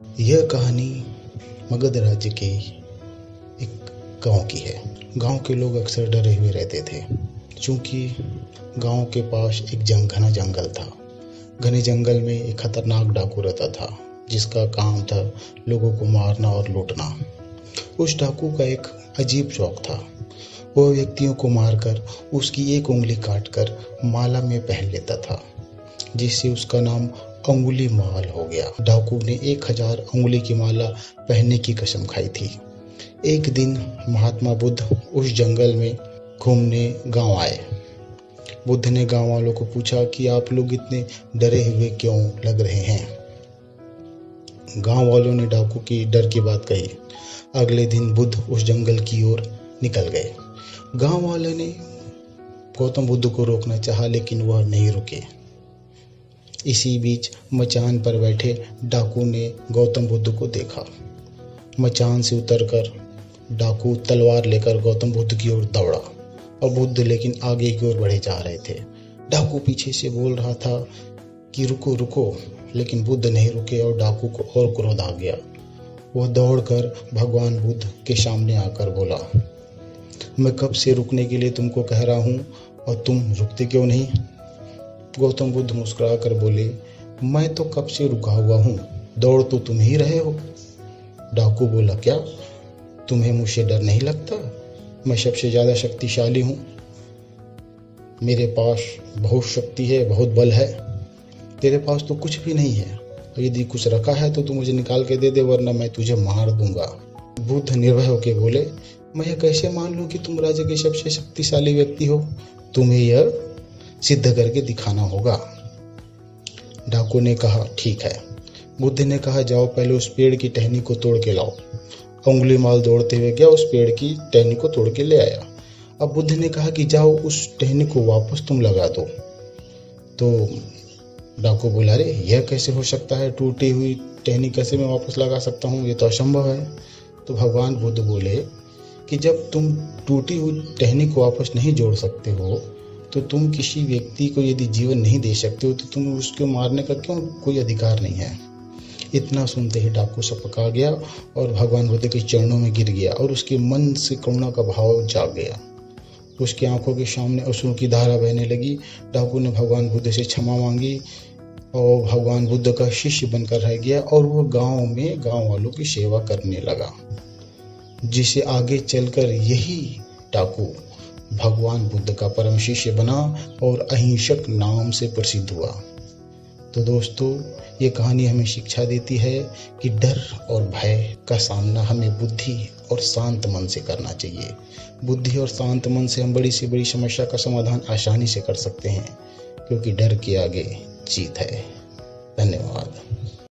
यह कहानी मगध राज्य के एक गांव की है। गांव के लोग अक्सर डरे हुए रहते थे, क्योंकि गांव के पास एक घना जंगल था। घने जंगल में एक खतरनाक डाकू रहता था, जिसका काम था लोगों को मारना और लूटना। उस डाकू का एक अजीब शौक था। वह व्यक्तियों को मारकर उसकी एक उंगली काटकर माला में पहन लेता था, जिससे उसका नाम अंगुली माल हो गया। डाकू ने 1000 अंगुली की माला पहनने की कसम खाई थी। एक दिन महात्मा बुद्ध उस जंगल में घूमने गांव आए। बुद्ध ने गांव वालों को पूछा कि आप लोग इतने डरे हुए क्यों लग रहे हैं। गांव वालों ने डाकू की डर की बात कही। अगले दिन बुद्ध उस जंगल की ओर निकल गए। गांव वालों ने गौतम बुद्ध को रोकना चाहा, लेकिन वह नहीं रुके। इसी बीच मचान पर बैठे डाकू ने गौतम बुद्ध को देखा। मचान से उतरकर डाकू तलवार लेकर गौतम बुद्ध की ओर दौड़ा, और बुद्ध लेकिन आगे की ओर बढ़े जा रहे थे। डाकू पीछे से बोल रहा था कि रुको रुको, लेकिन बुद्ध नहीं रुके और डाकू को और क्रोध आ गया। वह दौड़कर भगवान बुद्ध के सामने आकर बोला, मैं कब से रुकने के लिए तुमको कह रहा हूँ और तुम रुकते क्यों नहीं। गौतम बुद्ध मुस्कुरा कर बोले, मैं तो कब से रुका हुआ हूँ, दौड़ तो तुम ही रहे हो। डाकू बोला, क्या तुम्हें मुझसे डर नहीं लगता? मैं सबसे ज्यादा शक्तिशाली हूँ, मेरे पास बहुत शक्ति है, बहुत बल है। तेरे पास तो कुछ भी नहीं है। यदि कुछ रखा है तो तू मुझे निकाल के दे दे, वरना मैं तुझे मार दूंगा। बुद्ध निर्भय होकर बोले, मैं यह कैसे मान लूं कि तुम राज्य के सबसे शक्तिशाली व्यक्ति हो? तुम्हें यह सिद्ध करके दिखाना होगा। डाकू ने कहा, ठीक है। बुद्ध ने कहा, जाओ पहले उस पेड़ की टहनी को तोड़ के लाओ। अंगुली माल दौड़ते हुए गया, उस पेड़ की टहनी को तोड़ के ले आया। अब बुद्ध ने कहा कि जाओ उस टहनी को वापस तुम लगा दो। तो डाकू बोला, अरे यह कैसे हो सकता है? टूटी हुई टहनी कैसे मैं वापस लगा सकता हूँ? ये तो असंभव है। तो भगवान बुद्ध बोले कि जब तुम टूटी हुई टहनी को वापस नहीं जोड़ सकते हो, तो तुम किसी व्यक्ति को यदि जीवन नहीं दे सकते हो, तो तुम उसको मारने का क्यों कोई अधिकार नहीं है। इतना सुनते ही डाकू सपका गया और भगवान बुद्ध के चरणों में गिर गया, और उसके मन से करुणा का भाव जाग गया। उसकी आंखों के सामने अश्रु की धारा बहने लगी। डाकू ने भगवान बुद्ध से क्षमा मांगी और भगवान बुद्ध का शिष्य बनकर रह गया, और वह गांव में गांव वालों की सेवा करने लगा, जिसे आगे चलकर यही डाकू भगवान बुद्ध का परम शिष्य बना और अहिंसक नाम से प्रसिद्ध हुआ। तो दोस्तों, ये कहानी हमें शिक्षा देती है कि डर और भय का सामना हमें बुद्धि और शांत मन से करना चाहिए। बुद्धि और शांत मन से हम बड़ी से बड़ी समस्या का समाधान आसानी से कर सकते हैं, क्योंकि डर के आगे जीत है। धन्यवाद।